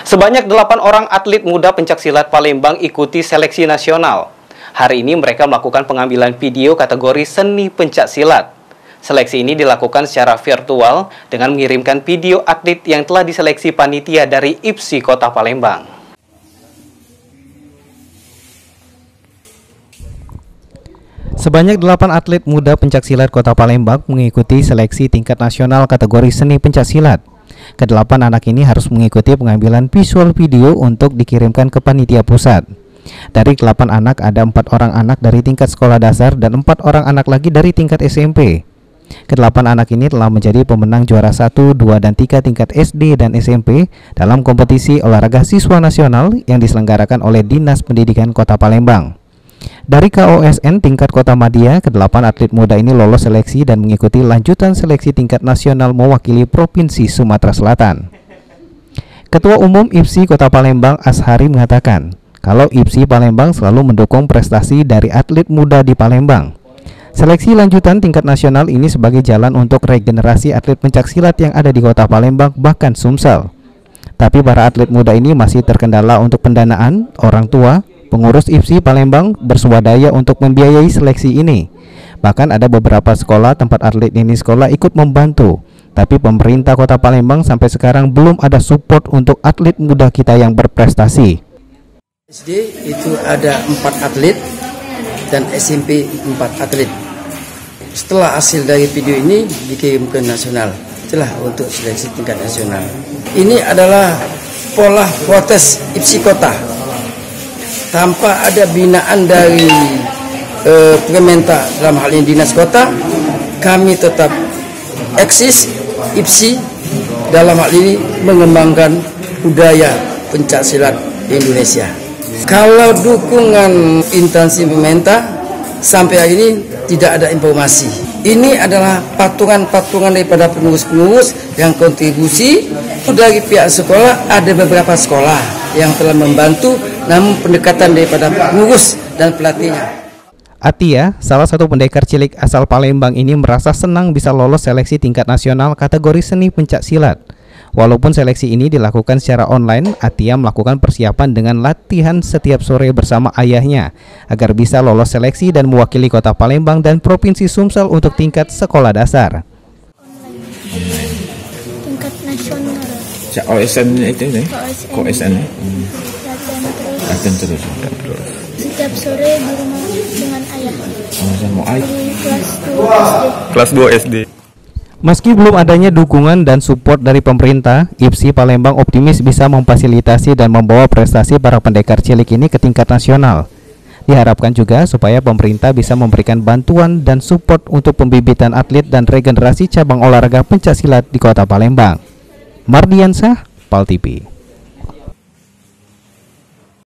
Sebanyak 8 orang atlet muda pencaksilat Palembang ikuti seleksi nasional. Hari ini mereka melakukan pengambilan video kategori seni pencaksilat. Seleksi ini dilakukan secara virtual dengan mengirimkan video atlet yang telah diseleksi panitia dari IPSI Kota Palembang. Sebanyak 8 atlet muda pencaksilat Kota Palembang mengikuti seleksi tingkat nasional kategori seni pencaksilat. Kedelapan anak ini harus mengikuti pengambilan visual video untuk dikirimkan ke panitia pusat. Dari 8 anak ada 4 orang anak dari tingkat sekolah dasar dan 4 orang anak lagi dari tingkat SMP. Kedelapan anak ini telah menjadi pemenang juara 1, 2, dan 3 tingkat SD dan SMP dalam kompetisi olahraga siswa nasional yang diselenggarakan oleh Dinas Pendidikan Kota Palembang. Dari KOSN tingkat Kota Madya, kedelapan atlet muda ini lolos seleksi dan mengikuti lanjutan seleksi tingkat nasional mewakili Provinsi Sumatera Selatan. Ketua Umum IPSI Kota Palembang Ashari mengatakan, kalau IPSI Palembang selalu mendukung prestasi dari atlet muda di Palembang. Seleksi lanjutan tingkat nasional ini sebagai jalan untuk regenerasi atlet pencaksilat yang ada di Kota Palembang bahkan Sumsel. Tapi para atlet muda ini masih terkendala untuk pendanaan, orang tua. Pengurus IPSI Palembang bersuadaya untuk membiayai seleksi ini. Bahkan ada beberapa sekolah tempat atlet ini sekolah ikut membantu. Tapi pemerintah Kota Palembang sampai sekarang belum ada support untuk atlet muda kita yang berprestasi. SD itu ada 4 atlet dan SMP 4 atlet. Setelah hasil dari video ini dikirim ke nasional. Itulah untuk seleksi tingkat nasional. Ini adalah pola protes IPSI Kota. Tanpa ada binaan dari pemerintah dalam hal ini Dinas Kota, kami tetap eksis IPSI dalam hal ini mengembangkan budaya pencaksilat di Indonesia. Kalau dukungan instansi pemerintah sampai hari ini tidak ada informasi. Ini adalah patungan-patungan daripada pengurus-pengurus yang kontribusi dari pihak sekolah. Ada beberapa sekolah yang telah membantu, namun pendekatan daripada pengurus dan pelatihnya. Atia, salah satu pendekar cilik asal Palembang ini merasa senang bisa lolos seleksi tingkat nasional kategori seni pencaksilat. Walaupun seleksi ini dilakukan secara online, Atia melakukan persiapan dengan latihan setiap sore bersama ayahnya agar bisa lolos seleksi dan mewakili Kota Palembang dan Provinsi Sumsel untuk tingkat sekolah dasar. Tingkat nasional. OSN itu nih? OSN. Latihan terus. Setiap sore di rumah dengan ayah. Sama ayah. Kelas 2 SD. Meski belum adanya dukungan dan support dari pemerintah, IPSI Palembang optimis bisa memfasilitasi dan membawa prestasi para pendekar cilik ini ke tingkat nasional. Diharapkan juga supaya pemerintah bisa memberikan bantuan dan support untuk pembibitan atlet dan regenerasi cabang olahraga pencaksilat di Kota Palembang. Mardiansah, PAL TV.